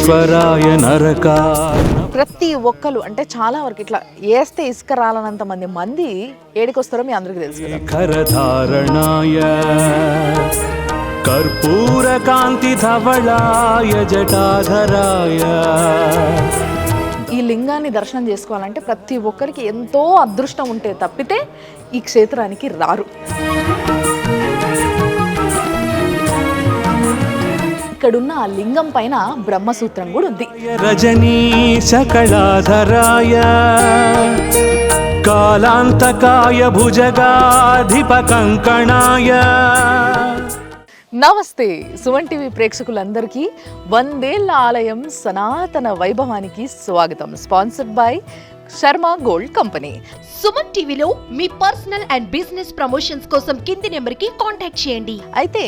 మహేశ్వరాయ నరకాయ. ప్రతి ఒక్కరు అంటే చాలా వరకు ఇట్లా వేస్తే ఇసుక రాలనంత మంది ఏడికొస్తారో మీ అందరికీ తెలుసు కదా. కరధారణాయ కర్పూర కాంతి ధవళాయ జటాధరాయ. ఈ లింగాన్ని దర్శనం చేసుకోవాలంటే ప్రతి ఒక్కరికి ఎంతో అదృష్టం ఉంటే తప్పితే ఈ క్షేత్రానికి రారు. ఇక్కడున్న ఆ లింగం పైన బ్రహ్మసూత్రం కూడా ఉంది. రజనీ సకళాధరాయ కాలాంతకాయ భుజగాధిప కంకణాయ. నమస్తే సుమన్ టీవీ ప్రేక్షకులందరికీ వందేళ్ల ఆలయం సనాతన వైభవానికి స్వాగతం. Sponsored by Sharma gold company. Suman టీవీలో మీ పర్సనల్ అండ్ బిజినెస్ ప్రమోషన్స్ కోసం కింది నెంబర్కి కాంటాక్ట్ చేయండి. అయితే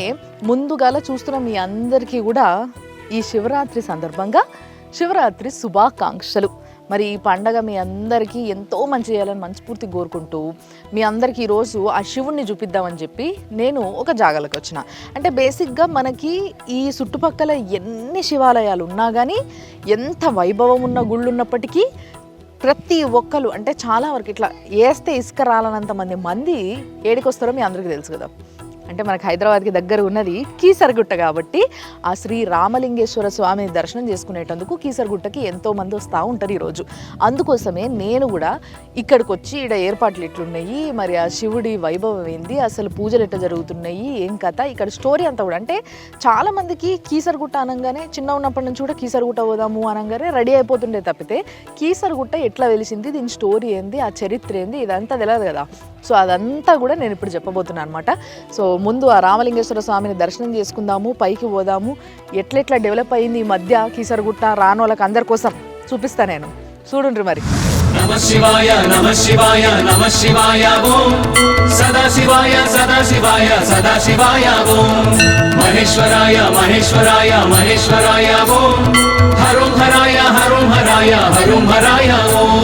ముందుగాల చూస్తున్న మీ అందరికీ కూడా ఈ శివరాత్రి సందర్భంగా శివరాత్రి శుభాకాంక్షలు. మరి ఈ పండగ మీ అందరికీ ఎంతో మంచి చేయాలని మనస్ఫూర్తి కోరుకుంటూ మీ అందరికీ ఈరోజు ఆ శివుణ్ణి చూపిద్దామని చెప్పి నేను ఒక జాగాలకు వచ్చిన. అంటే బేసిక్గా మనకి ఈ చుట్టుపక్కల ఎన్ని శివాలయాలు ఉన్నా కానీ ఎంత వైభవం ఉన్న గుళ్ళు ఉన్నప్పటికీ ప్రతి ఒక్కరు అంటే చాలా వరకు ఇట్లా వేస్తే ఇసుక రాలనంత మంది ఏడికొస్తారో మీ అందరికీ తెలుసు కదా. అంటే మనకు హైదరాబాద్కి దగ్గర ఉన్నది కీసరగుట్ట కాబట్టి ఆ శ్రీ రామలింగేశ్వర స్వామిని దర్శనం చేసుకునేటందుకు కీసరగుట్టకి ఎంతోమంది వస్తూ ఉంటారు ఈరోజు. అందుకోసమే నేను కూడా ఇక్కడికి వచ్చి ఇక్కడ ఏర్పాట్లు ఎట్లున్నాయి, మరి ఆ శివుడి వైభవం ఏంది, అసలు పూజలు ఎట్లా జరుగుతున్నాయి, ఏం కథ, ఇక్కడ స్టోరీ అంతా కూడా అంటే చాలామందికి కీసరగుట్ట అనగానే చిన్న ఉన్నప్పటి నుంచి కూడా కీసరగుట్ట పోదాము అనగానే రెడీ అయిపోతుండే తప్పితే కీసరగుట్ట ఎట్లా వెలిసింది, దీని స్టోరీ ఏంది, ఆ చరిత్ర ఏంది ఇదంతా తెలియదు కదా. సో అదంతా కూడా నేను ఇప్పుడు చెప్పబోతున్నాను అనమాట. సో ముందు ఆ రామలింగేశ్వర స్వామిని దర్శనం చేసుకుందాము, పైకి పోదాము, ఎట్లెట్లా డెవలప్ అయింది ఈ మధ్య కీసరగుట్ట రాను వాళ్ళకి అందరి కోసం చూపిస్తా నేను. చూడండి మరి. నమః శివాయ నమః శివాయ నమః శివాయ ఓం సదా శివాయ సదా శివాయ సదా శివాయ ఓం మహేశ్వరాయ మహేశ్వరాయ మహేశ్వరాయ ఓం హరోం హరాయ హరోం హరాయ హరోం హరాయ ఓం.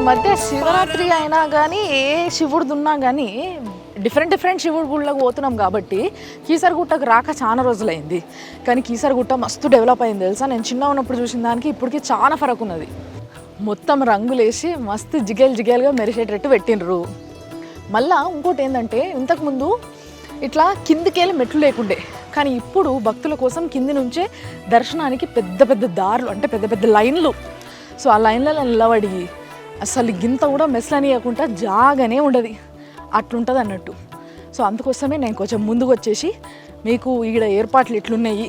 మధ్య శివరాత్రి అయినా కానీ ఏ శివుడిది ఉన్నా కానీ డిఫరెంట్ శివుడి గుళ్ళకు పోతున్నాం కాబట్టి కీసరగుట్టకు రాక చాలా రోజులైంది. కానీ కీసరగుట్ట మస్తు డెవలప్ అయింది తెలుసా. నేను చిన్న ఉన్నప్పుడు చూసిన దానికి ఇప్పటికీ చాలా ఫరక్ ఉన్నది. మొత్తం రంగులేసి మస్తు జిగేలుగా మెరిసేటట్టు పెట్టినరు. మళ్ళా ఇంకోటి ఏంటంటే ఇంతకుముందు ఇట్లా కిందికెళ్ళి మెట్లు లేకుండే, కానీ ఇప్పుడు భక్తుల కోసం కింది నుంచే దర్శనానికి పెద్ద దారులు అంటే పెద్ద లైన్లు. సో ఆ లైన్లలో నిలబడి అసలు గింత కూడా మెస్లనియకుండా జాగానే ఉండదు, అట్లుంటుంది అన్నట్టు. సో అందుకోసమే నేను కొంచెం ముందుకు వచ్చేసి మీకు ఈడ ఏర్పాట్లు ఎట్లున్నాయి,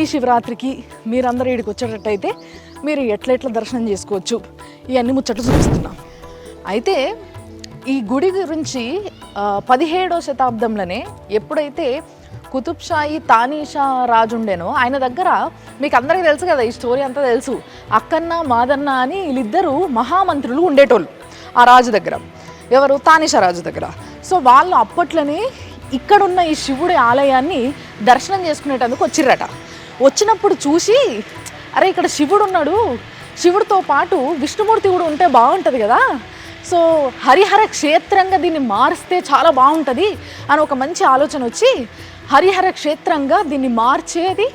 ఈ శివరాత్రికి మీరందరూ ఈడికి వచ్చేటట్టయితే మీరు ఎట్లా దర్శనం చేసుకోవచ్చు ఇవన్నీ ముచ్చట్లు చూపిస్తున్నాం. అయితే ఈ గుడి గురించి 17వ శతాబ్దంలోనే ఎప్పుడైతే కుతుబ్షాయి తానీషా రాజు ఉండేనో ఆయన దగ్గర మీకు అందరికీ తెలుసు కదా, ఈ స్టోరీ అంతా తెలుసు. అక్కన్న మాదన్న అని వీళ్ళిద్దరూ మహామంత్రులు ఉండేటోళ్ళు ఆ రాజు దగ్గర. ఎవరు? తానీషా రాజు దగ్గర. సో వాళ్ళు అప్పట్లోనే ఇక్కడున్న ఈ శివుడి ఆలయాన్ని దర్శనం చేసుకునేటందుకు వచ్చిర్రట. వచ్చినప్పుడు చూసి అరే ఇక్కడ శివుడు ఉన్నాడు, శివుడితో పాటు విష్ణుమూర్తి కూడా ఉంటే బాగుంటుంది కదా, సో హరిహర క్షేత్రంగా దీన్ని మారిస్తే చాలా బాగుంటుంది అని ఒక మంచి ఆలోచన వచ్చి హరిహర క్షేత్రంగా దీన్ని మార్చేది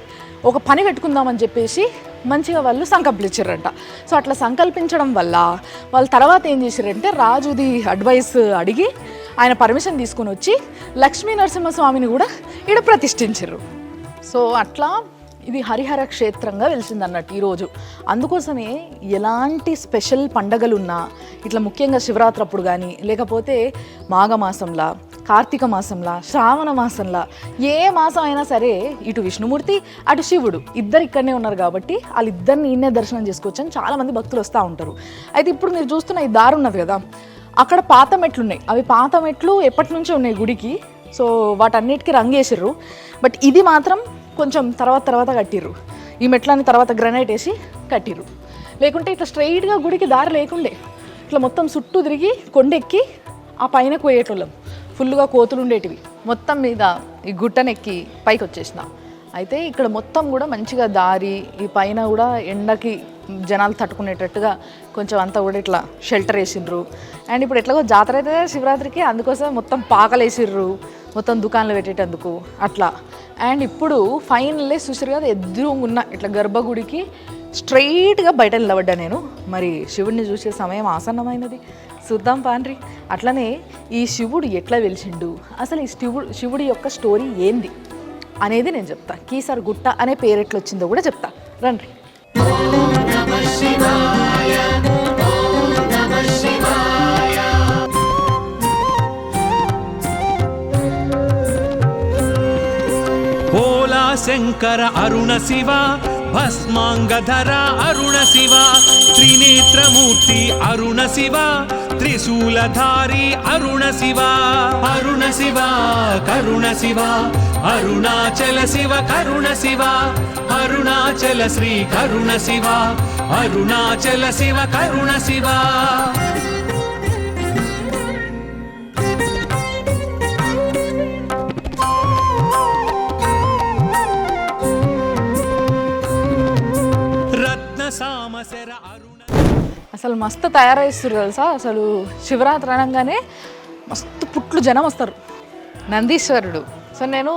ఒక పని పెట్టుకుందామని చెప్పేసి మంచిగా వాళ్ళు సంకల్పించారంట. సో అట్లా సంకల్పించడం వల్ల వాళ్ళు తర్వాత ఏం చేశారంటే రాజుది అడ్వైస్ అడిగి ఆయన పర్మిషన్ తీసుకొని వచ్చి లక్ష్మీ నరసింహస్వామిని కూడా ఈడ ప్రతిష్ఠించారు. సో అట్లా ఇది హరిహర క్షేత్రంగా వెలిసింది అన్నట్టు ఈరోజు. అందుకోసమే ఎలాంటి స్పెషల్ పండగలున్నా ఇట్లా ముఖ్యంగా శివరాత్రి అప్పుడు కానీ లేకపోతే మాఘమాసంలా, కార్తీక మాసంలా, శ్రావణ మాసంలా ఏ మాసం అయినా సరే ఇటు విష్ణుమూర్తి అటు శివుడు ఇద్దరు ఇక్కడనే ఉన్నారు కాబట్టి వాళ్ళిద్దరిని ఈయనే దర్శనం చేసుకోవచ్చు అని చాలామంది భక్తులు వస్తూ ఉంటారు. అయితే ఇప్పుడు మీరు చూస్తున్న ఈ దారి ఉన్నది కదా, అక్కడ పాత మెట్లు ఉన్నాయి. అవి పాత మెట్లు ఎప్పటి నుంచో ఉన్నాయి గుడికి. సో వాటన్నిటికీ రంగేసిర్రు. బట్ ఇది మాత్రం కొంచెం తర్వాత కట్టిర్రు. ఈ మెట్లని తర్వాత గ్రనైట్ వేసి కట్టిర్రు. లేకుంటే ఇట్లా స్ట్రైట్గా గుడికి దారి లేకుండే, ఇట్లా మొత్తం చుట్టూ తిరిగి కొండెక్కి ఆ పైన పోయేటోళ్ళం. ఫుల్గా కోతులు ఉండేటివి. మొత్తం మీద ఈ గుట్టనెక్కి పైకి వచ్చేసిన. అయితే ఇక్కడ మొత్తం కూడా మంచిగా దారి, ఈ పైన కూడా ఎండకి జనాలు తట్టుకునేటట్టుగా కొంచెం అంతా కూడా ఇట్లా షెల్టర్ వేసిండ్రు. అండ్ ఇప్పుడు ఎట్లాగో జాతర అయితే శివరాత్రికి, అందుకోసం మొత్తం పాకలు వేసిర్రు, మొత్తం దుకాణాలు పెట్టేటందుకు అట్లా. అండ్ ఇప్పుడు ఫైనల్లీ చూసారు కదా, ఎదురుగున్న ఇట్లా గర్భగుడికి స్ట్రైట్గా బయట నిలబడ్డా నేను. మరి శివుడిని చూసే సమయం ఆసన్నమైనది, చూద్దాం పాండ్రి. అట్లనే ఈ శివుడు ఎట్లా వెలిసిండు, అసలు ఈ శివుడి యొక్క స్టోరీ ఏంది అనేది నేను చెప్తా. కీసర గుట్ట అనే పేరు ఎట్లా వచ్చిందో కూడా చెప్తా, రండి. ఓలా శంకర అరుణ శివ, భస్మాంగధర అరుణ శివ, త్రినేత్రమూర్తి అరుణ శివ, త్రిశూలధారి అరుణ శివ, అరుణ శివ కరుణ శివ, అరుణాచల శివ కరుణ శివ, అరుణాచల శ్రీ కరుణ శివ, అరుణాచల శివ కరుణ శివ. అసలు మస్తు తయారైస్తారు తెలుసా. అసలు శివరాత్రి అనగానే మస్తు పుట్లు జనం వస్తారు. నందీశ్వరుడు. సో నేను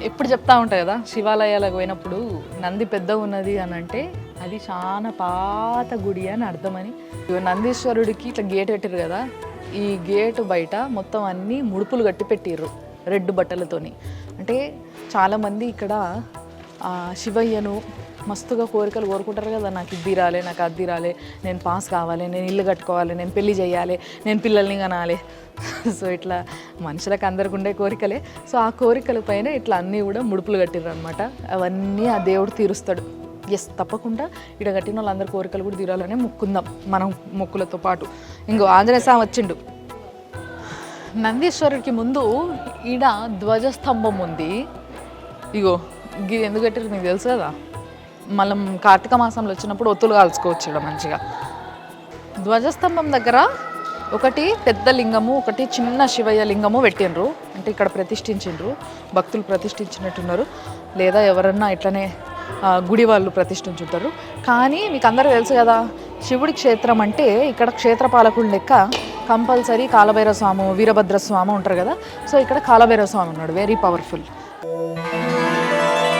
ఎప్పుడు చెప్తా ఉంటాను కదా, శివాలయాలకు పోయినప్పుడు నంది పెద్దగా ఉన్నది అని అంటే అది చాలా పాత గుడి అని అర్థమని. నందీశ్వరుడికి ఇట్లా గేట్ పెట్టారు కదా, ఈ గేటు బయట మొత్తం అన్నీ ముడుపులు కట్టి పెట్టిర్రు రెడ్ బట్టలతోని. అంటే చాలామంది ఇక్కడ శివయ్యను మస్తుగా కోరికలు కోరుకుంటారు కదా, నాకు ఇది రాలే, నాకు అది రాలే, నేను పాస్ కావాలి, నేను ఇల్లు కట్టుకోవాలి, నేను పెళ్లి చేయాలి, నేను పిల్లల్ని కనాలి. సో ఇట్లా మనుషులకు అందరికి ఉండే కోరికలే. సో ఆ కోరికల పైన ఇట్లా అన్నీ కూడా ముడుపులు కట్టిర్రు అనమాట. అవన్నీ ఆ దేవుడు తీరుస్తాడు. ఎస్, తప్పకుండా ఇక్కడ కట్టిన వాళ్ళందరి కోరికలు కూడా తీరాలనే మొక్కుందాం మనం మొక్కులతో పాటు. ఇంకో ఆంజనేయ స్వామి వచ్చిండు. నందీశ్వరుడికి ముందు ఈడ ధ్వజస్తంభం ఉంది. ఇగో ఇది ఎందుకు కట్టారు మీకు తెలుసు కదా, మనం కార్తీక మాసంలో వచ్చినప్పుడు ఒత్తులు కాల్చుకోవచ్చు ఇక్కడ మంచిగా. ధ్వజస్తంభం దగ్గర ఒకటి పెద్ద లింగము, ఒకటి చిన్న శివయ్య లింగము పెట్టినరు. అంటే ఇక్కడ ప్రతిష్ఠించిండ్రు, భక్తులు ప్రతిష్ఠించినట్టున్నారు, లేదా ఎవరన్నా ఇట్లనే గుడి వాళ్ళు ప్రతిష్ఠించుంటారు. కానీ మీకు అందరూ తెలుసు కదా, శివుడి క్షేత్రం అంటే ఇక్కడ క్షేత్రపాలకుడు లెక్క కంపల్సరీ కాలభైరవ స్వామి, వీరభద్ర స్వామి ఉంటారు కదా. సో ఇక్కడ కాలభైరవ స్వామి ఉన్నాడు, వెరీ పవర్ఫుల్.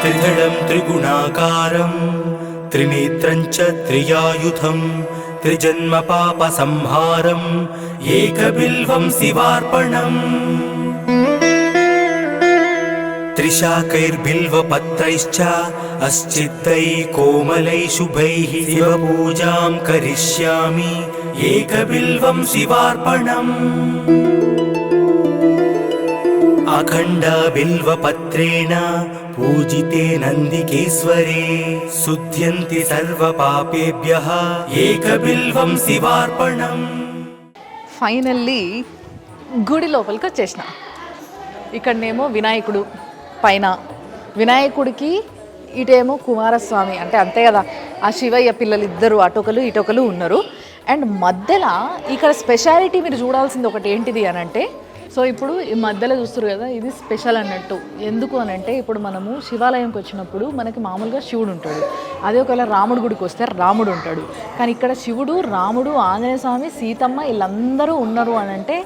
త్రిదళం త్రిగుణాకారం త్రినేత్రం చ త్రియాయుధం త్రిజన్మ పాప సంహారం ఏకబిల్వం శివార్పణం త్రిశాకైర్బిల్వపత్రైశ్చ అశ్చిత్తై కోమలై శుభైః శివపూజాం కరిష్యామి ఏకబిల్వం శివార్పణం అఖండ బిల్వపత్రేణ పూజితే నందికేశ్వరే శుద్ధ్యంతి సర్వపాపేభ్యః ఏకబిల్వం శివార్పణం. ఫైనల్లీ గుడి లోపలికి వచ్చేసిన. ఇక్కడనేమో వినాయకుడు పైన, వినాయకుడికి ఇటేమో కుమారస్వామి, అంటే అంతే కదా, ఆ శివయ్య పిల్లలు ఇద్దరు అటొకలు ఇటొకలు ఉన్నారు. అండ్ మధ్యలో ఇక్కడ స్పెషాలిటీ మీరు చూడాల్సింది ఒకటి ఏంటిది అని అంటే, సో ఇప్పుడు ఈ మధ్యలో చూస్తారు కదా, ఇది స్పెషల్ అన్నట్టు. ఎందుకు అని అంటే, ఇప్పుడు మనము శివాలయంకి వచ్చినప్పుడు మనకి మామూలుగా శివుడు ఉంటాడు, అదే ఒకవేళ రాముడి గుడికి వస్తే రాముడు ఉంటాడు. కానీ ఇక్కడ శివుడు, రాముడు, ఆంజనేయ స్వామి, సీతమ్మ వీళ్ళందరూ ఉన్నారు అని అంటే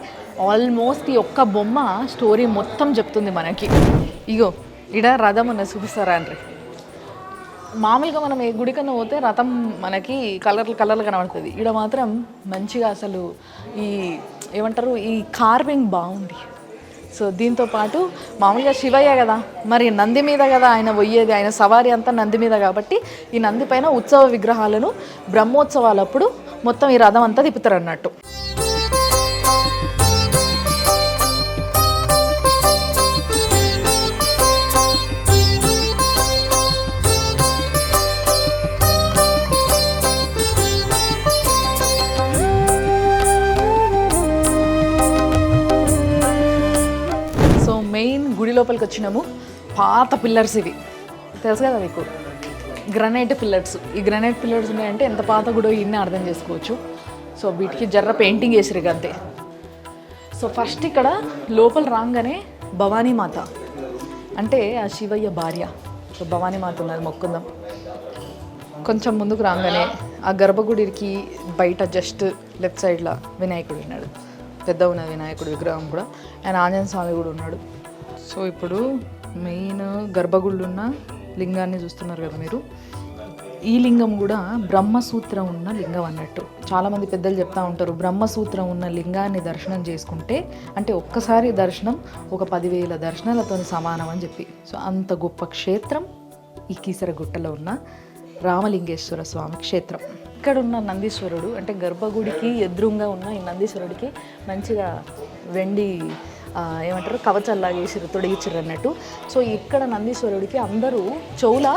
ఆల్మోస్ట్ ఈ ఒక్క బొమ్మ స్టోరీ మొత్తం చెప్తుంది మనకి. ఇగో ఇడ రథం ఉన్న చూపిస్తారా అండి. మామూలుగా మనం ఏ గుడికన్నా పోతే రథం మనకి కలర్లు కనబడుతుంది, ఈడ మాత్రం మంచిగా అసలు ఈ ఏమంటారు, ఈ కార్వింగ్ బాగుంది. సో దీంతో పాటు మామూలుగా శివయ్య కదా, మరి నంది మీద కదా ఆయన పోయేది, ఆయన సవారీ అంతా నంది మీద కాబట్టి ఈ నంది పైన ఉత్సవ విగ్రహాలను బ్రహ్మోత్సవాలప్పుడు మొత్తం ఈ రథం అంతా తిప్పుతారు అన్నట్టు. మెయిన్ గుడి లోపలికి వచ్చినాము. పాత పిల్లర్స్ ఇవి తెలుసు కదా మీకు, గ్రనైట్ పిల్లర్స్. ఈ గ్రనైట్ పిల్లర్స్ ఉన్నాయంటే ఎంత పాత గుడో ఇన్ని అర్థం చేసుకోవచ్చు. సో వీటికి జర్ర పెయింటింగ్ వేసిరు అంతే. సో ఫస్ట్ ఇక్కడ లోపల రాగానే భవానీ మాత అంటే ఆ శివయ్య భార్య. సో భవానీ మాత ఉన్నది, మొక్కుందాం. కొంచెం ముందుకు రాగానే ఆ గర్భగుడికి బయట జస్ట్ లెఫ్ట్ సైడ్లో వినాయకుడు ఉన్నాడు, పెద్ద ఉన్నది వినాయకుడు విగ్రహం కూడా. ఆయన ఆంజనేయ స్వామి కూడా ఉన్నాడు. సో ఇప్పుడు మెయిన్ గర్భగుడిలో ఉన్న లింగాన్ని చూస్తున్నారు కదా మీరు. ఈ లింగం కూడా బ్రహ్మసూత్రం ఉన్న లింగం అన్నట్టు. చాలామంది పెద్దలు చెప్తా ఉంటారు, బ్రహ్మసూత్రం ఉన్న లింగాన్ని దర్శనం చేసుకుంటే అంటే ఒక్కసారి దర్శనం ఒక 10,000 దర్శనాలతో సమానం అని చెప్పి. సో అంత గొప్ప క్షేత్రం ఈ కీసరగుట్టలో ఉన్న రామలింగేశ్వర స్వామి క్షేత్రం. ఇక్కడ ఉన్న నందీశ్వరుడు అంటే గర్భగుడికి ఎదురుగా ఉన్న ఈ నందీశ్వరుడికి మంచిగా వెండి ఏమంటారు కవచాల్లాగా వేసిరు, తొడిగిచ్చిర్రు అన్నట్టు. సో ఇక్కడ నందీశ్వరుడికి అందరూ చెవుల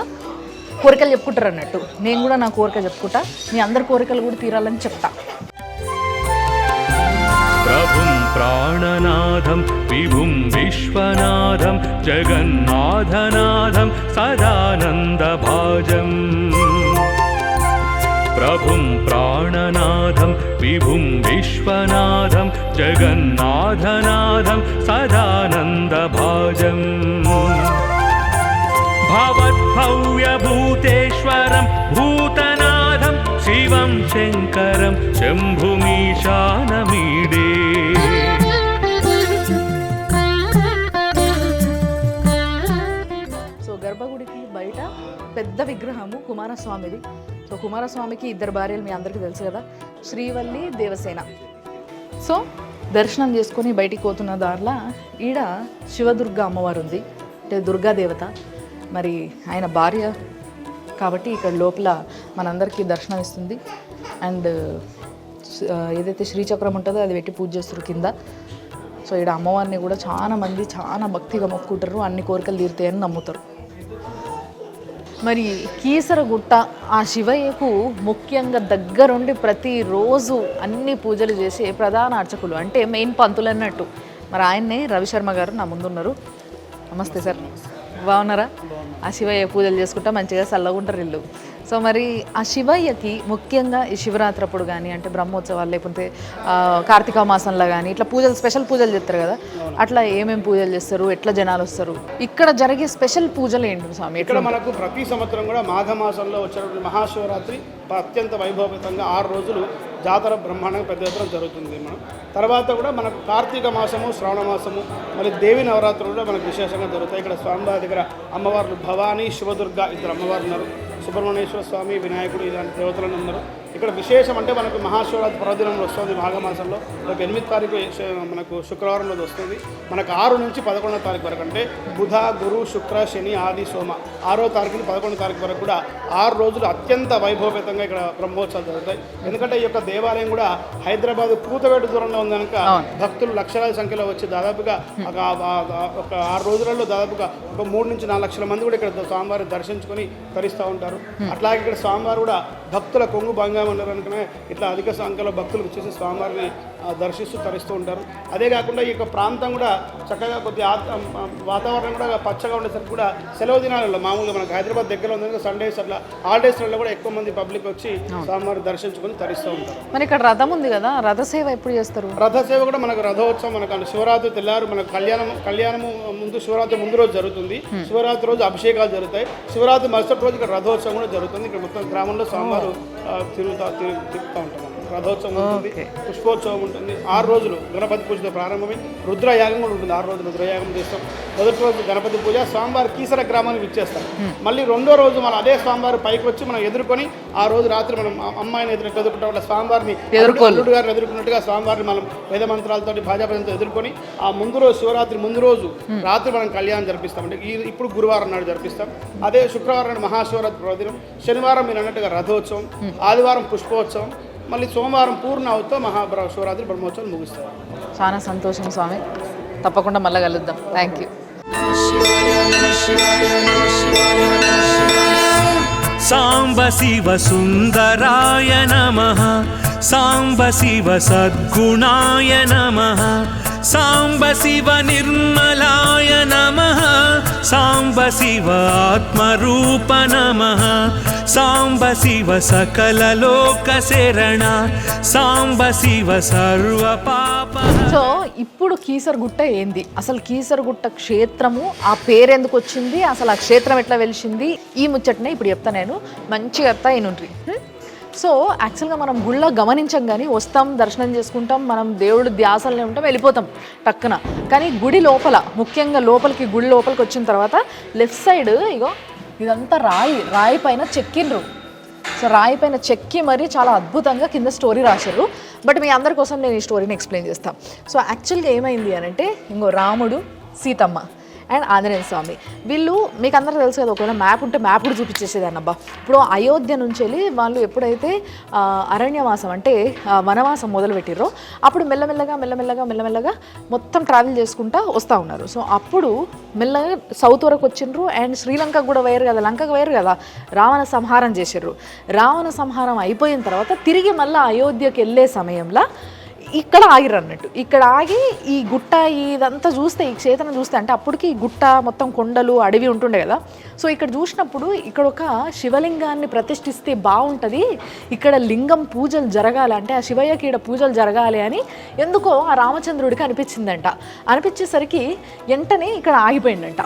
కోరికలు చెప్పుకుంటారు అన్నట్టు. నేను కూడా నా కోరిక చెప్పుకుంటా, మీ అందరి కోరికలు కూడా తీరాలని చెప్తా. ప్రభుం ప్రాణనాథం విభుం విశ్వనాథం జగన్నాథనాథం సదానందభాజం. ప్రభుం ప్రాణనాథం విభుం విశ్వనాథం జగన్నాథనాథం సదానందభాజం. భవద్భవ్యభూతేశ్వరం భూతనాథం శివం శంకరం శంభుమీశానమీడే. సో గర్భగుడికి బయట పెద్ద విగ్రహము కుమారస్వామిది. సో కుమారస్వామికి 2 భార్యలు మీ అందరికీ తెలుసు కదా, శ్రీవల్లి దేవసేన. సో దర్శనం చేసుకొని బయటికి పోతున్న దారిలో ఈడ శివదుర్గ అమ్మవారు ఉంది, అంటే దుర్గాదేవత. మరి ఆయన భార్య కాబట్టి ఇక్కడ లోపల మనందరికీ దర్శనం ఇస్తుంది. అండ్ ఏదైతే శ్రీచక్రం ఉంటుందో అది పెట్టి పూజ చేస్తారు కింద. సో ఇక్కడ అమ్మవారిని కూడా చాలా మంది చాలా భక్తిగా మొక్కుంటారు, అన్ని కోరికలు తీరుతాయని నమ్ముతారు. మరి కీసరగుట్ట ఆ శివయ్యకు ముఖ్యంగా దగ్గరుండి ప్రతిరోజు అన్ని పూజలు చేసే ప్రధాన అర్చకులు అంటే మెయిన్ పంతులు అన్నట్టు. మరి ఆయన్నే రవిశర్మ గారు నా ముందున్నారు. నమస్తే సార్, బాగున్నారా? ఆ శివయ్య పూజలు చేసుకుంటా మంచిగా చల్లగా ఉంటారు ఇల్లు. సో మరి ఆ శివయ్యకి ముఖ్యంగా ఈ శివరాత్రి అప్పుడు కానీ అంటే బ్రహ్మోత్సవాలు లేకపోతే కార్తీక మాసంలో కానీ ఇట్లా పూజలు స్పెషల్ పూజలు చేస్తారు కదా, అట్లా ఏమేమి పూజలు చేస్తారు, ఎట్లా జనాలు వస్తారు, ఇక్కడ జరిగే స్పెషల్ పూజలు ఏంటి స్వామి? ఇక్కడ మనకు ప్రతి సంవత్సరం కూడా మాఘ మాసంలో వచ్చినటువంటి మహాశివరాత్రి అత్యంత వైభవపేతంగా 6 రోజులు జాతర బ్రహ్మాండంగా పెద్ద ఎత్తున జరుగుతుంది. మనం తర్వాత కూడా మనకు కార్తీక మాసము, శ్రావణ మాసము, మరి దేవి నవరాత్రులు కూడా మనకు విశేషంగా జరుగుతాయి. ఇక్కడ స్వామివారి దగ్గర అమ్మవార్లు భవానీ, శివదుర్గ 2 అమ్మవారు ఉన్నారు. సుబ్రహ్మణ్యేశ్వర స్వామి, వినాయకుడు ఇలాంటి దేవతలను ఉన్నారు. ఇక్కడ విశేషం అంటే మనకు మహాశివరాత్రి పర్వదినంలో వస్తుంది మాఘమాసంలో. రేపు 8వ తారీఖు మనకు శుక్రవారం రోజు వస్తుంది. మనకు 6 నుంచి 11వ తారీఖు వరకు అంటే బుధ, గురు, శుక్ర, శని, ఆది, సోమ 6వ తారీఖు నుంచి 11వ తారీఖు వరకు కూడా 6 రోజులు అత్యంత వైభవపేతంగా ఇక్కడ బ్రహ్మోత్సవాలు జరుగుతాయి. ఎందుకంటే ఈ యొక్క దేవాలయం కూడా హైదరాబాద్ కూతవేటు దూరంలో ఉంది కనుక భక్తులు లక్షలాది సంఖ్యలో వచ్చి దాదాపుగా ఒక 6 రోజులలో దాదాపుగా ఒక 3 నుంచి 4 లక్షల మంది కూడా ఇక్కడ స్వామివారిని దర్శించుకొని తరిస్తూ ఉంటారు. అట్లాగే ఇక్కడ స్వామివారు కూడా భక్తుల కొంగు బంగా ఉన్నారు అనుకునే ఇట్లా అధిక సంఖ్యలో భక్తులు వచ్చేసి స్వామివారిని దర్శిస్తూ తరిస్తూ ఉంటారు. అదే కాకుండా ఈ యొక్క ప్రాంతం కూడా చక్కగా కొద్దిగా వాతావరణం కూడా పచ్చగా ఉండేసరికి కూడా సెలవు దినాలలో మామూలుగా మనకు హైదరాబాద్ దగ్గర ఉంది సండేస్ అట్లా హాలిడేస్లలో కూడా ఎక్కువ మంది పబ్లిక్ వచ్చి స్వామివారిని దర్శించుకొని తరిస్తూ ఉంటారు. మరి ఇక్కడ రథం ఉంది కదా, రథసేవ ఎప్పుడు చేస్తారు? రథసేవ కూడా మనకు రథోత్సవం మనకు శివరాత్రి తెల్లారు మనకు కళ్యాణము ముందు శివరాత్రి ముందు రోజు జరుగుతుంది. శివరాత్రి రోజు అభిషేకాలు జరుగుతాయి. శివరాత్రి మరుసటి రోజు ఇక్కడ రథోత్సవం కూడా జరుగుతుంది. ఇక్కడ మొత్తం గ్రామంలో స్వామివారు తిరుగుతూ ఉంటాం. రథోత్సవం ఉంటుంది, పుష్పోత్సవం ఉంటుంది. 6 రోజులు గణపతి పూజతో ప్రారంభమై రుద్రయాగం కూడా ఉంటుంది. 6 రోజులు రుద్రయాగం చేస్తాం. మొదటి రోజు గణపతి పూజ, స్వామివారి కీసర గ్రామానికి విచ్చేస్తాం. మళ్ళీ 2వ రోజు మనం అదే స్వామివారి పైకి వచ్చి మనం ఎదుర్కొని ఆ రోజు రాత్రి మనం అమ్మాయిని ఎదుర్కొంటాం. వాళ్ళ స్వామివారిని అల్లుడు గారిని ఎదుర్కొన్నట్టుగా స్వామివారిని మనం వేద మంత్రాలతో భాజాపదంతో ఎదుర్కొని ఆ ముందు రోజు శివరాత్రి ముందు రోజు రాత్రి మనం కళ్యాణం జరిపిస్తాం. అంటే ఇప్పుడు గురువారం నాడు జరిపిస్తాం. అదే శుక్రవారం నాడు మహాశివరాత్రి పర్వదినం, శనివారం మీరు అన్నట్టుగా రథోత్సవం, ఆదివారం పుష్పోత్సవం, మళ్ళీ సోమవారం పూర్ణావతితో మహాశివరాత్రి బ్రహ్మోత్సవం ముగిస్తారు. చాలా సంతోషం స్వామి, తప్పకుండా మళ్ళీ కలుద్దాం. Thank you. సాంబ శివ సుందరాయ నమః, సాంబ శివ సద్గుణాయ నమః, సాంబ శివ నిర్మలాయ నమః సాంబ శివ ఆత్మరూప నమః సాంబ శివ సకల లోక శరణ సాంబ శివ సర్వ పాప. సో ఇప్పుడు కీసరగుట్ట ఏంది, అసలు కీసరగుట్ట క్షేత్రము ఆ పేరు ఎందుకు వచ్చింది, అసలు ఆ క్షేత్రం ఎట్లా వెలిసింది, ఈ ముచ్చటనే ఇప్పుడు చెప్తా. నేను మంచిగా చెప్తా అయినుండ్రి. సో యాక్చువల్గా మనం గుళ్ళో గమనించం కానీ వస్తాం, దర్శనం చేసుకుంటాం, మనం దేవుడు ధ్యాసలనే ఉంటాం, వెళ్ళిపోతాం టక్కున. కానీ గుడి లోపల, ముఖ్యంగా లోపలికి గుడి లోపలికి వచ్చిన తర్వాత లెఫ్ట్ సైడ్ ఇగో ఇదంతా రాయి పైన చెక్కిండ్రు. సో రాయి పైన చెక్కి మరీ చాలా అద్భుతంగా కింద స్టోరీ రాశారు. బట్ మీ అందరి కోసం నేను ఈ స్టోరీని ఎక్స్ప్లెయిన్ చేస్తాను. సో యాక్చువల్గా ఏమైంది అని అంటే, ఇంకో రాముడు, సీతమ్మ అండ్ ఆంజనేయ స్వామి, వీళ్ళు మీకు అందరూ తెలుసు కదా, ఒకవేళ మ్యాప్ ఉంటే మ్యాప్ కూడా చూపించేసేదాన్ని. అబ్బా ఇప్పుడు అయోధ్య నుంచి వెళ్ళి వాళ్ళు ఎప్పుడైతే అరణ్యవాసం అంటే వనవాసం మొదలుపెట్టిరో అప్పుడు మెల్లమెల్లగా మొత్తం ట్రావెల్ చేసుకుంటూ వస్తూ ఉన్నారు. సో అప్పుడు మెల్లగా సౌత్ వరకు వచ్చిండ్రు అండ్ శ్రీలంకకు కూడా వేరు కదా, లంకకు వేరు కదా, రావణ సంహారం చేసిర్రు. రావణ సంహారం అయిపోయిన తర్వాత తిరిగి మళ్ళీ అయోధ్యకి వెళ్ళే సమయంలో ఇక్కడ ఆగిరు అన్నట్టు. ఇక్కడ ఆగి ఈ గుట్ట ఇదంతా చూస్తే, ఈ క్షేత్రం చూస్తే, అంటే అప్పటికి ఈ గుట్ట మొత్తం కొండలు అడవి ఉంటుండే కదా. సో ఇక్కడ చూసినప్పుడు ఇక్కడ ఒక శివలింగాన్ని ప్రతిష్ఠిస్తే బాగుంటుంది, ఇక్కడ లింగం పూజలు జరగాలి, అంటే ఆ శివయ్యకి ఇక్కడ పూజలు జరగాలి అని ఎందుకో ఆ రామచంద్రుడికి అనిపించిందంట. అనిపించేసరికి వెంటనే ఇక్కడ ఆగిపోయిందంట.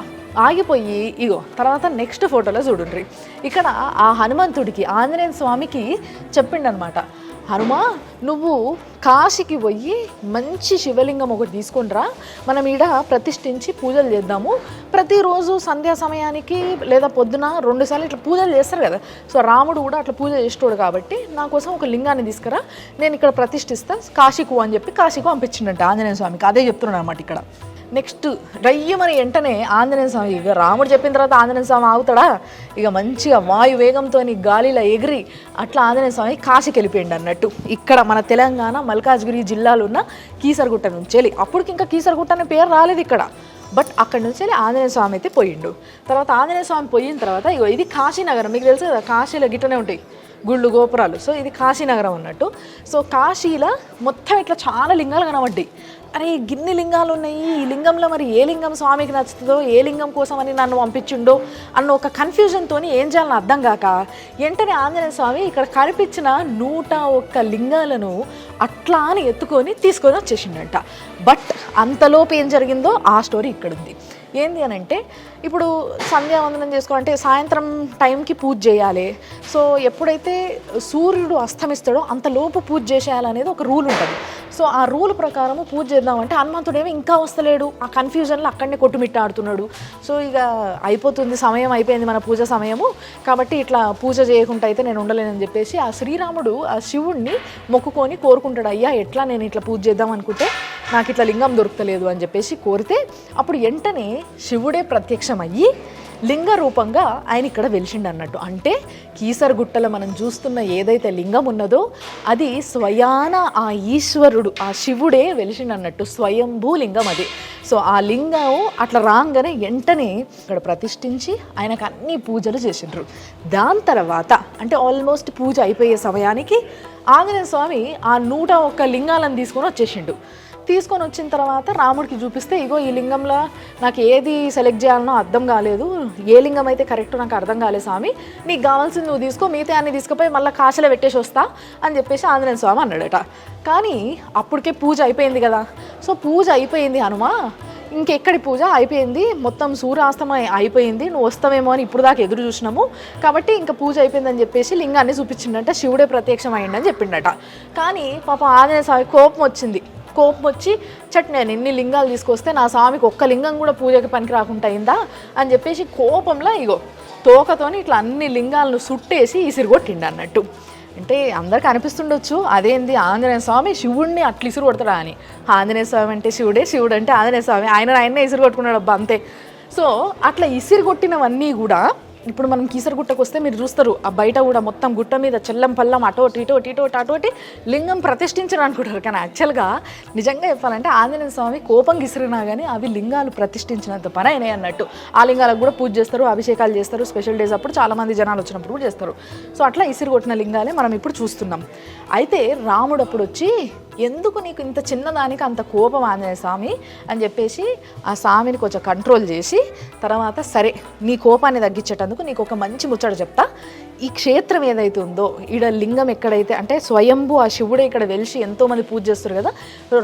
ఆగిపోయి ఇగో తర్వాత నెక్స్ట్ ఫోటోలో చూడండి, ఇక్కడ ఆ హనుమంతుడికి, ఆంజనేయ స్వామికి చెప్పిండనమాట, హనుమా నువ్వు కాశీకి పోయి మంచి శివలింగం ఒకటి తీసుకునిరా, మనం ఈడ ప్రతిష్ఠించి పూజలు చేద్దాము. ప్రతిరోజు సంధ్యా సమయానికి లేదా పొద్దున 2 సార్లు ఇట్లా పూజలు చేస్తారు కదా. సో రాముడు కూడా అట్లా పూజ చేసేటోడు కాబట్టి నా కోసం ఒక లింగాన్ని తీసుకురా, నేను ఇక్కడ ప్రతిష్ఠిస్తా, కాశీకు అని చెప్పి కాశీకు పంపించిండంట ఆంజనేయ స్వామికి. అదే చెప్తున్నాడు అనమాట ఇక్కడ. నెక్స్ట్ రయ్యమని వెంటనే ఆంజనేయ స్వామి, ఇక రాముడు చెప్పిన తర్వాత ఆంజనేయ స్వామి ఆగుతాడా, ఇక మంచిగా వాయు వేగంతో గాలిలో ఎగిరి అట్లా ఆంజనేయ స్వామి కాశీకి వెళ్ళిపోయింది అన్నట్టు. ఇక్కడ మన తెలంగాణ మల్కాజ్గిరి జిల్లాలో ఉన్న కీసరగుట్ట నుంచి వెళ్ళి, అప్పటికి ఇంకా కీసరగుట్ట అనే పేరు రాలేదు ఇక్కడ, బట్ అక్కడి నుంచి వెళ్ళి ఆంజనేయ స్వామి అయితే పోయిండు. తర్వాత ఆంజనేయ స్వామి పోయిన తర్వాత ఇగో ఇది కాశీనగరం, మీకు తెలుసు కదా కాశీలో గిట్టనే ఉంటాయి గుళ్ళు గోపురాలు. సో ఇది కాశీనగరం అన్నట్టు. సో కాశీలో మొత్తం ఇట్లా చాలా లింగాలు కనబడ్డాయి. అరే గిన్ని లింగాలు ఉన్నాయి, ఈ లింగంలో మరి ఏ లింగం స్వామికి నచ్చుతుందో, ఏ లింగం కోసం అని నన్ను పంపించిండో అన్న ఒక కన్ఫ్యూజన్తో ఏం చేయాలని అర్థం కాక వెంటనే ఆంజనేయ స్వామి ఇక్కడ కనిపించిన 101 లింగాలను అట్లా అని ఎత్తుకొని తీసుకొని వచ్చేసిండంట. బట్ అంతలోపు ఏం జరిగిందో ఆ స్టోరీ ఇక్కడ ఉంది. ఏంది అని అంటే, ఇప్పుడు సంధ్యావందనం చేసుకోవాలంటే సాయంత్రం టైంకి పూజ చేయాలి. సో ఎప్పుడైతే సూర్యుడు అస్తమిస్తాడో అంతలోపు పూజ చేసేయాలనేది ఒక రూల్ ఉంటుంది. సో ఆ రూల్ ప్రకారము పూజ చేద్దామంటే హనుమంతుడేమో ఇంకా వస్తలేడు, ఆ కన్ఫ్యూజన్లో అక్కడనే కొట్టుమిట్టాడుతున్నాడు. సో ఇక అయిపోతుంది, సమయం అయిపోయింది మన పూజ సమయము, కాబట్టి ఇట్లా పూజ చేయకుండా అయితే నేను ఉండలేనని చెప్పేసి ఆ శ్రీరాముడు ఆ శివుణ్ణి మొక్కుకొని కోరుకుంటాడు, అయ్యా ఎట్లా నేను ఇట్లా పూజ చేద్దాం అనుకుంటే నాకు ఇట్లా లింగం దొరకలేదు అని చెప్పేసి కోరితే అప్పుడు వెంటనే శివుడే ప్రత్యక్షమయ్యి లింగ రూపంగా ఆయన ఇక్కడ వెలిసిండు అన్నట్టు. అంటే కీసరగుట్టలో మనం చూస్తున్న ఏదైతే లింగం ఉన్నదో అది స్వయాన ఆ ఈశ్వరుడు, ఆ శివుడే వెలిసిండు అన్నట్టు, స్వయంభూ లింగం అది. సో ఆ లింగం అట్లా రాగానే వెంటనే ఇక్కడ ప్రతిష్ఠించి ఆయనకు అన్ని పూజలు చేసిండ్రు. దాని తర్వాత అంటే ఆల్మోస్ట్ పూజ అయిపోయే సమయానికి ఆంజనేయ స్వామి ఆ 101 లింగాలను తీసుకొని వచ్చేసిండు. తీసుకొని వచ్చిన తర్వాత రాముడికి చూపిస్తే, ఇగో ఈ లింగంలో నాకు ఏది సెలెక్ట్ చేయాలనో అర్థం కాలేదు, ఏ లింగం అయితే కరెక్ట్ నాకు అర్థం కాలేదు స్వామి, నీకు కావాల్సింది నువ్వు తీసుకో, మిగతా అన్ని తీసుకుపోయి మళ్ళీ కాశీలో పెట్టేసి వస్తా అని చెప్పేసి ఆంజనేయ స్వామి అన్నాడట. కానీ అప్పటికే పూజ అయిపోయింది కదా. సో పూజ అయిపోయింది హనుమా, ఇంకెక్కడి పూజ అయిపోయింది, మొత్తం సూర్యాస్తమయం అయిపోయింది, నువ్వు వస్తావేమో అని ఇప్పుడు దాకా ఎదురు చూసినాము, కాబట్టి ఇంకా పూజ అయిపోయిందని చెప్పేసి లింగాన్ని చూపించిండట, శివుడే ప్రత్యక్షం అయ్యిండని చెప్పిండట. కానీ పాప ఆంజనేయ స్వామి కోపం వచ్చి నేను ఇన్ని లింగాలు తీసుకొస్తే నా స్వామికి ఒక్క లింగం కూడా పూజకి పనికి రాకుండా అయిందా అని చెప్పేసి కోపంలో ఇగో తోకతోని ఇట్లా అన్ని లింగాలను సుట్టేసి ఇసిరిగొట్టిండు అన్నట్టు. అంటే అందరికి అనిపిస్తుండొచ్చు, అదేంది ఆంజనేయ స్వామి శివుడిని అట్లా ఇసురు కొడతాడా అని. ఆంజనేయ స్వామి అంటే శివుడే, శివుడు అంటే ఆంజనేయ స్వామి, ఆయన్నే ఇసురు కొట్టుకున్నాడు అబ్బా అంతే. సో అట్లా ఇసిరి కొట్టినవన్నీ కూడా ఇప్పుడు మనం కీసరగుట్టకు వస్తే మీరు చూస్తారు ఆ బయట కూడా మొత్తం గుట్ట మీద చెల్లం పల్లం అటోటి లింగం ప్రతిష్ఠించడం అనుకుంటారు. కానీ యాక్చువల్గా నిజంగా చెప్పాలంటే ఆంజనేయ స్వామి కోపం గిసిరినా కానీ అవి లింగాలు ప్రతిష్ఠించినంత పని అయినాయి అన్నట్టు. ఆ లింగాలకు కూడా పూజ చేస్తారు, అభిషేకాలు చేస్తారు, స్పెషల్ డేస్ అప్పుడు చాలామంది జనాలు వచ్చినప్పుడు కూడా చేస్తారు. సో అట్లా ఇసిరి కొట్టిన లింగాలే మనం ఇప్పుడు చూస్తున్నాం. అయితే రాముడు అప్పుడు వచ్చి ఎందుకు నీకు ఇంత చిన్నదానికి అంత కోపం ఆంజనేయ స్వామి అని చెప్పేసి ఆ స్వామిని కొంచెం కంట్రోల్ చేసి తర్వాత సరే నీ కోపాన్ని తగ్గించేటందుకు నీకు ఒక మంచి ముచ్చట చెప్తా. ఈ క్షేత్రం ఏదైతే ఉందో ఈడ లింగం ఎక్కడైతే అంటే స్వయంభూ ఆ శివుడే ఇక్కడ వెలిసి ఎంతోమంది పూజ చేస్తారు కదా,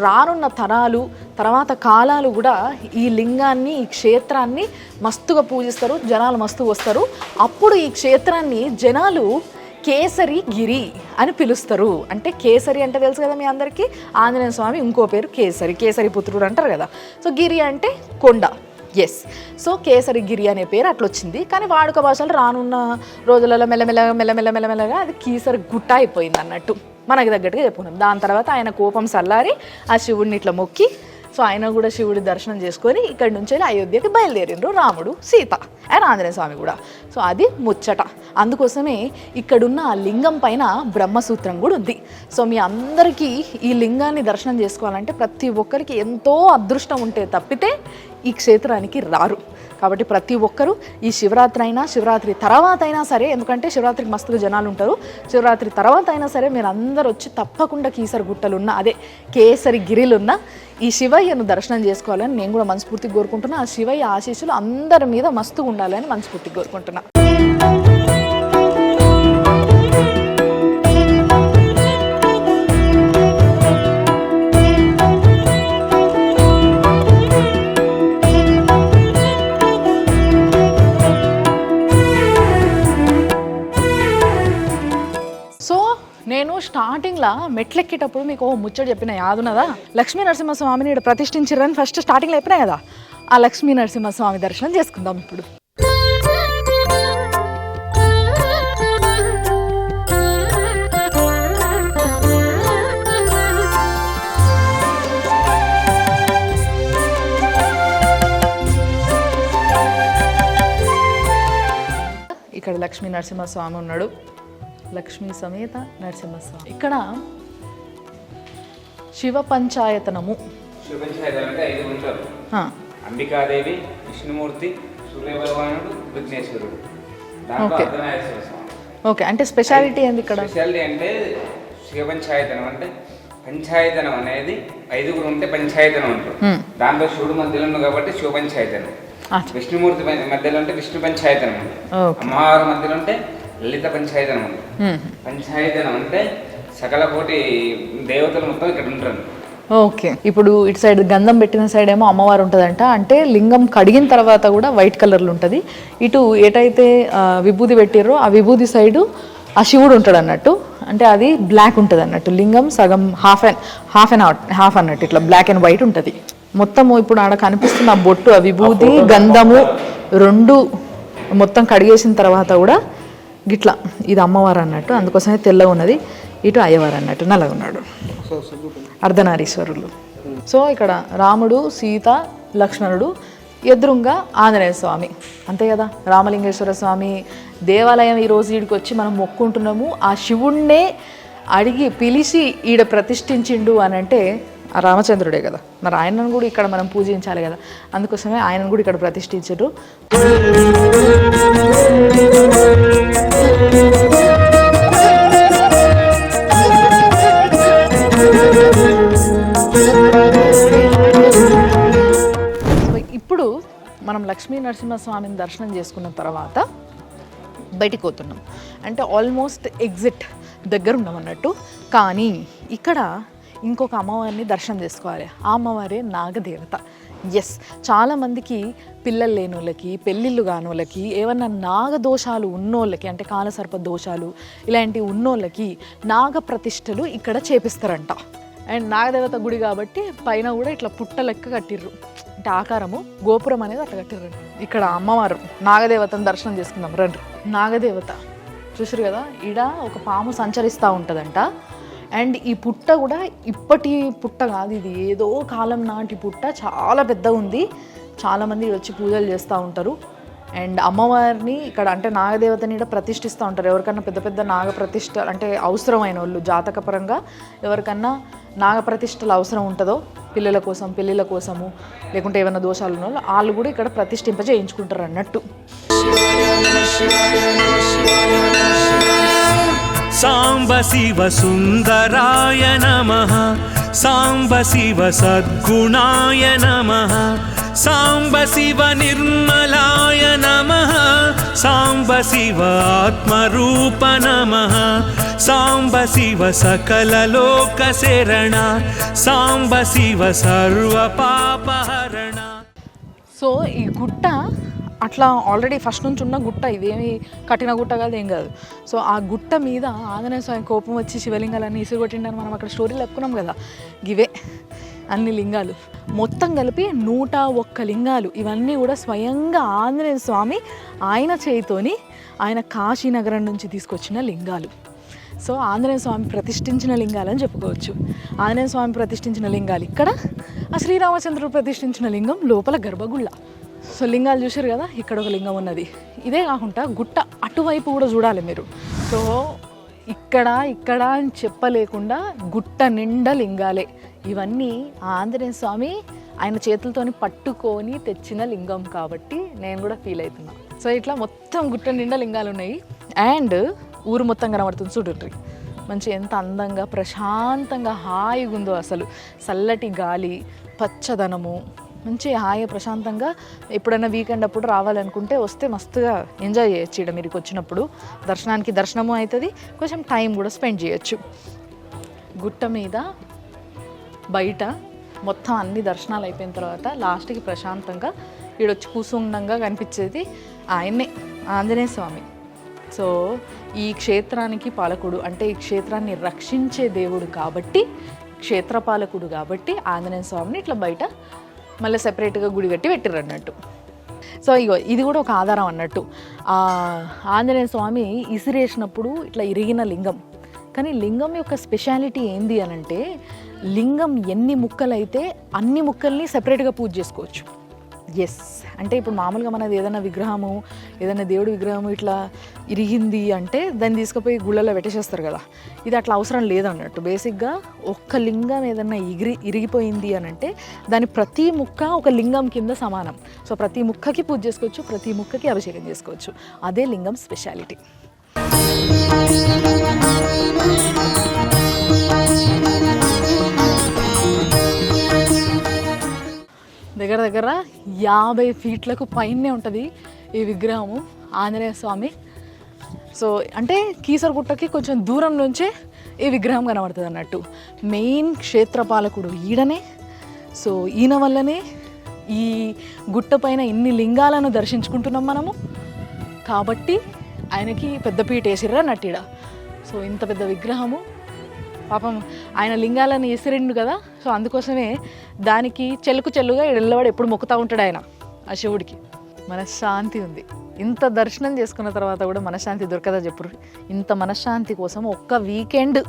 రానున్న తరాలు తర్వాత కాలాలు కూడా ఈ లింగాన్ని ఈ క్షేత్రాన్ని మస్తుగా పూజిస్తారు, జనాలు మస్తుగా వస్తారు. అప్పుడు ఈ క్షేత్రాన్ని జనాలు కేసరి గిరి అని పిలుస్తారు. అంటే కేసరి అంటే తెలుసు కదా మీ అందరికీ, ఆంజనేయ స్వామి ఇంకో పేరు కేసరి పుత్రుడు అంటారు కదా. సో గిరి అంటే కొండ, ఎస్. సో కేసరి గిరి అనే పేరు అట్లా వచ్చింది. కానీ వాడుక భాషలో రానున్న రోజులలో మెల్లమెల్లగా అది కీసరి గుట్ట అయిపోయింది అన్నట్టు మనకి తగ్గట్టుగా చెప్పుకున్నాం. దాని తర్వాత ఆయన కోపం సల్లారి ఆ శివుడిని ఇట్లా మొక్కి సో ఆయన కూడా శివుడి దర్శనం చేసుకొని ఇక్కడి నుంచి అయోధ్యకి బయలుదేరిండ్రు రాముడు, సీత అండ్ ఆంజనేయ స్వామి కూడా. సో అది ముచ్చట. అందుకోసమే ఇక్కడున్న ఆ లింగం పైన బ్రహ్మసూత్రం కూడా ఉంది. సో మీ అందరికీ ఈ లింగాన్ని దర్శనం చేసుకోవాలంటే ప్రతి ఒక్కరికి ఎంతో అదృష్టం ఉంటే తప్పితే ఈ క్షేత్రానికి రారు. కాబట్టి ప్రతి ఒక్కరూ ఈ శివరాత్రి అయినా శివరాత్రి తర్వాత అయినా సరే, ఎందుకంటే శివరాత్రికి మస్తుగా జనాలు ఉంటారు, శివరాత్రి తర్వాత అయినా సరే మీరు అందరూ వచ్చి తప్పకుండా కీసరి గుట్టలున్న అదే కేసరి గిరిలున్న ఈ శివయ్యను దర్శనం చేసుకోవాలని నేను కూడా మనస్ఫూర్తిగా కోరుకుంటున్నా. ఆ శివయ్య ఆశీస్సులు అందరి మీద మస్తుగా ఉండాలని మనస్ఫూర్తిగా కోరుకుంటున్నా. నేను స్టార్టింగ్లో మెట్లెక్కేటప్పుడు మీకు ముచ్చట చెప్పిన యాదున్నదా, లక్ష్మీ నరసింహస్వామిని ఇక్కడ ప్రతిష్ఠించారని ఫస్ట్ స్టార్టింగ్లో చెప్పినా కదా. ఆ లక్ష్మీ నరసింహస్వామి దర్శనం చేసుకుందాం ఇప్పుడు. ఇక్కడ లక్ష్మీ నరసింహస్వామి ఉన్నాడు, లక్ష్మీ సమేత నరసింహస్వామి. ఇక్కడ శివ పంచాయతనము. శివ పంచాయతనం అంటే 5 ఉంటారు. అంబికాదేవి, విష్ణుమూర్తి, సూర్యభగవానుడు, విఘ్నేశ్వరుడు. దాంట్లో అర్ధనారీశ్వర స్వామి. ఓకే, అంటే స్పెషాలిటీ ఏంది ఇక్కడ? స్పెషాలిటీ అంటే శివ పంచాయతనం అంటే పంచాయతనం అనేది 5 ఉంటే పంచాయతనం అంటారు. దాంట్లో శివుడు మధ్యలో ఉంది కాబట్టి శివ పంచాయతనం. విష్ణుమూర్తి మధ్యలో ఉంటే విష్ణు పంచాయతనం. అమ్మవారి మధ్యలో ఉంటే లలిత పంచాయతనం ఉంది. పంచాయతనం అంటే సకల కోటి దేవతలు మొత్తం ఇక్కడ ఉంటారు. ఓకే, ఇప్పుడు ఇటు సైడ్ గంధం పెట్టిన సైడ్ ఏమో అమ్మవారు ఉంటుందంట. అంటే లింగం కడిగిన తర్వాత కూడా వైట్ కలర్లో ఉంటుంది. ఇటు ఏటైతే విభూది పెట్టిర్రో ఆ విభూది సైడు ఆ శివుడు ఉంటాడు అన్నట్టు. అంటే అది బ్లాక్ ఉంటుంది అన్నట్టు. లింగం సగం హాఫ్ అన్నట్టు ఇట్లా బ్లాక్ అండ్ వైట్ ఉంటుంది మొత్తము. ఇప్పుడు ఆడ కనిపిస్తున్న ఆ బొట్టు, ఆ విభూది, గంధము రెండు మొత్తం కడిగేసిన తర్వాత కూడా గిట్లా ఇది అమ్మవారు అన్నట్టు. అందుకోసమే తెల్లగా ఉన్నది. ఇటు అయ్యవారు అన్నట్టు నల్లగా ఉన్నాడు, అర్ధనారీశ్వరులు. సో ఇక్కడ రాముడు, సీత, లక్ష్మణుడు, ఎదురుగా ఆంజనేయ స్వామి, అంతే కదా. రామలింగేశ్వర స్వామి దేవాలయం ఈరోజు ఈడికి వచ్చి మనం మొక్కుంటున్నాము. ఆ శివుణ్ణే అడిగి పిలిచి ఈడ ప్రతిష్ఠించిండు అని అంటే ఆ రామచంద్రుడే కదా. మరి ఆయనను కూడా ఇక్కడ మనం పూజించాలి కదా. అందుకోసమే ఆయనను కూడా ఇక్కడ ప్రతిష్ఠించారు. ఇప్పుడు మనం లక్ష్మీ నరసింహస్వామిని దర్శనం చేసుకున్న తర్వాత బయటికి పోతున్నాం. అంటే ఆల్మోస్ట్ ఎగ్జిట్ దగ్గర ఉన్నాం అన్నట్టు. కానీ ఇక్కడ ఇంకొక అమ్మవారిని దర్శనం చేసుకోవాలి. ఆ అమ్మవారే నాగదేవత. ఎస్, చాలామందికి పిల్లలు లేని వాళ్ళకి, పెళ్ళిళ్ళు కాని వాళ్ళకి, ఏమన్నా నాగదోషాలు ఉన్నోళ్ళకి, అంటే కాలసర్ప దోషాలు ఇలాంటివి ఉన్నోళ్ళకి నాగ ప్రతిష్టలు ఇక్కడ చేపిస్తారంట. అండ్ నాగదేవత గుడి కాబట్టి పైన కూడా ఇట్లా పుట్ట లెక్క కట్టిర్రు. అంటే ఆకారము గోపురం అనేది అట్లా కట్టిర్రు. ఇక్కడ అమ్మవారు నాగదేవతను దర్శనం చేసుకుందాం రండి. నాగదేవత చూసారు కదా, ఈడ ఒక పాము సంచరిస్తూ ఉంటుందంట. అండ్ ఈ పుట్ట కూడా ఇప్పటి పుట్ట కాదు, ఇది ఏదో కాలం నాటి పుట్ట, చాలా పెద్దగా ఉంది. చాలామంది వచ్చి పూజలు చేస్తూ ఉంటారు. అండ్ అమ్మవారిని ఇక్కడ అంటే నాగదేవతని కూడా ప్రతిష్ఠిస్తూ ఉంటారు. ఎవరికన్నా పెద్ద పెద్ద నాగ ప్రతిష్ఠ అంటే అవసరమైన వాళ్ళు జాతకపరంగా ఎవరికన్నా నాగ ప్రతిష్టలు అవసరం ఉంటుందో పిల్లల కోసం పెళ్ళిళ్ళ కోసము లేకుంటే ఏమైనా దోషాలు ఉన్న వాళ్ళు కూడా ఇక్కడ ప్రతిష్ఠింప చేయించుకుంటారు అన్నట్టు. సాంబ శివ సుందరాయ నమః, సాంబ శివ సద్గుణాయ నమః, సాంబ శివ నిర్మలాయ నమః, సాంబ శివ ఆత్మరూప నమః, సాంబ శివ సకల లోక శరణ, సాంబ శివ సర్వ పాపహరణ. సో ఈ గుట్ట అట్లా ఆల్రెడీ ఫస్ట్ నుంచి ఉన్న గుట్ట, ఇదేమి కట్టిన గుట్ట కాదు, ఏం కాదు. సో ఆ గుట్ట మీద ఆంజనేయ స్వామి కోపం వచ్చి శివలింగాలన్నీ ఇసురుగొట్టిండని మనం అక్కడ స్టోరీలు చెప్పుకున్నాం కదా. ఇవే అన్ని లింగాలు మొత్తం కలిపి 101 లింగాలు. ఇవన్నీ కూడా స్వయంగా ఆంజనేయ స్వామి ఆయన చేయితోని ఆయన కాశీనగరం నుంచి తీసుకొచ్చిన లింగాలు. సో ఆంజనేయ స్వామి ప్రతిష్ఠించిన లింగాలని చెప్పుకోవచ్చు. ఆంజనేయ స్వామి ప్రతిష్ఠించిన లింగాలు ఇక్కడ, ఆ శ్రీరామచంద్రుడు ప్రతిష్ఠించిన లింగం లోపల గర్భగుళ్ళ. సో లింగాలు చూసారు కదా, ఇక్కడ ఒక లింగం ఉన్నది. ఇదే కాకుండా గుట్ట అటువైపు కూడా చూడాలి మీరు. సో ఇక్కడ అని చెప్పలేకుండా గుట్ట నిండా లింగాలే. ఇవన్నీ ఆంజనేయ స్వామి ఆయన చేతులతోని పట్టుకొని తెచ్చిన లింగం కాబట్టి నేను కూడా ఫీల్ అవుతున్నా. సో ఇట్లా మొత్తం గుట్ట నిండా లింగాలు ఉన్నాయి. అండ్ ఊరు మొత్తం కనబడుతుంది చూడండి. మంచి ఎంత అందంగా ప్రశాంతంగా హాయిగా ఉందో అసలు. చల్లటి గాలి, పచ్చదనము, మంచి హాయి ప్రశాంతంగా. ఎప్పుడైనా వీకెండ్ అప్పుడు రావాలనుకుంటే వస్తే మస్తుగా ఎంజాయ్ చేయొచ్చు. ఇక్కడ మీరు వచ్చినప్పుడు దర్శనానికి దర్శనము అవుతుంది, కొంచెం టైం కూడా స్పెండ్ చేయొచ్చు. గుట్ట మీద బయట మొత్తం అన్ని దర్శనాలు అయిపోయిన తర్వాత లాస్ట్కి ప్రశాంతంగా ఈడొచ్చి కూసుండంగా కనిపించేది ఆయన్నే, ఆంజనేయ స్వామి. సో ఈ క్షేత్రానికి పాలకుడు అంటే ఈ క్షేత్రాన్ని రక్షించే దేవుడు కాబట్టి, క్షేత్రపాలకుడు కాబట్టి ఆంజనేయ స్వామిని ఇట్లా బయట మళ్ళీ సెపరేట్గా గుడి కట్టి పెట్టిర్రు అన్నట్టు. సో ఇగో ఇది కూడా ఒక ఆధారం అన్నట్టు. ఆంజనేయ స్వామి ఇసిరేసినప్పుడు ఇట్లా ఇరిగిన లింగం. కానీ లింగం యొక్క స్పెషాలిటీ ఏంది అని అంటే, లింగం ఎన్ని ముక్కలైతే అన్ని ముక్కల్ని సెపరేట్గా పూజ చేసుకోవచ్చు. ఎస్ అంటే ఇప్పుడు మామూలుగా మనది ఏదైనా విగ్రహము, ఏదైనా దేవుడి విగ్రహము ఇట్లా ఇరిగింది అంటే దాన్ని తీసుకుపోయి గుళ్ళలో పెట్టేసేస్తారు కదా. ఇది అట్లా అవసరం లేదన్నట్టు. బేసిక్గా ఒక్క లింగం ఏదన్నా ఇరిగిపోయింది అని అంటే దాని ప్రతి ముక్క ఒక లింగం కింద సమానం. సో ప్రతి ముక్కకి పూజ చేసుకోవచ్చు, ప్రతి ముక్కకి అభిషేకం చేసుకోవచ్చు. అదే లింగం స్పెషాలిటీ. దగ్గర దగ్గర 50 ఫీట్లకు పైనే ఉంటుంది ఈ విగ్రహము ఆంజనేయ స్వామి. సో అంటే కీసరగుట్టకి కొంచెం దూరం నుంచే ఈ విగ్రహం కనబడుతుంది అన్నట్టు. మెయిన్ క్షేత్రపాలకుడు ఈడనే. సో ఈయన వల్లనే ఈ గుట్ట పైన ఇన్ని లింగాలను దర్శించుకుంటున్నాం మనము. కాబట్టి ఆయనకి పెద్ద పీట వేసిర్రు అన్నట్టు ఈడ. సో ఇంత పెద్ద విగ్రహము, పాపం ఆయన లింగాలను ఎసిరిండు కదా. సో అందుకోసమే దానికి చెల్లుగా ఎల్లవాడు ఎప్పుడు మొక్కుతూ ఉంటాడు ఆయన ఆ శివుడికి. మనశ్శాంతి ఉంది. ఇంత దర్శనం చేసుకున్న తర్వాత కూడా మనశ్శాంతి దొరకదా చెప్పురు. ఇంత మనశ్శాంతి కోసం ఒక్క వీకెండ్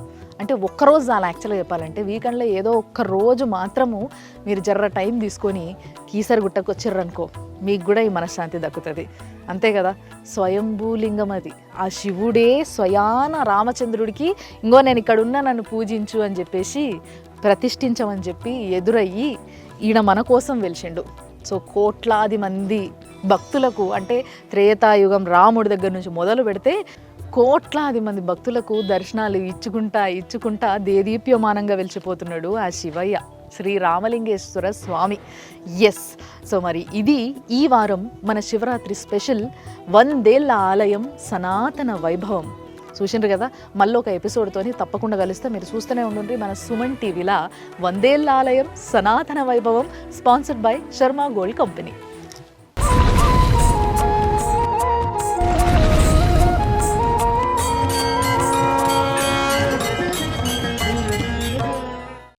అంటే ఒక్కరోజు అలా యాక్చువల్గా చెప్పాలంటే వీకెండ్లో ఏదో ఒక్క రోజు మాత్రము మీరు జర్ర టైం తీసుకొని కీసరగుట్టకు వచ్చిర్రనుకో మీకు కూడా ఈ మనశ్శాంతి దక్కుతుంది. అంతే కదా, స్వయంభూలింగం అది. ఆ శివుడే స్వయాన రామచంద్రుడికి ఇంకో నేను ఇక్కడ ఉన్నా నన్ను పూజించు అని చెప్పేసి ప్రతిష్ఠించమని చెప్పి ఎదురయ్యి ఈయన మన కోసం వెలిసిండు. సో కోట్లాది మంది భక్తులకు అంటే త్రేతాయుగం రాముడి దగ్గర నుంచి మొదలు పెడితే కోట్లాది మంది భక్తులకు దర్శనాలు ఇచ్చుకుంటా దేదీప్యమానంగా వెలిచిపోతున్నాడు ఆ శివయ్య శ్రీ రామలింగేశ్వర స్వామి. ఎస్, సో మరి ఇది ఈ వారం మన శివరాత్రి స్పెషల్ 100 ఏళ్ల ఆలయం సనాతన వైభవం. చూసిండ్రు కదా, మళ్ళీ ఒక ఎపిసోడ్తోని తప్పకుండా కలుస్తే మీరు చూస్తూనే ఉండండి మన సుమన్ టీవీలా 100 ఏళ్ల ఆలయం సనాతన వైభవం, sponsored by Sharma gold company.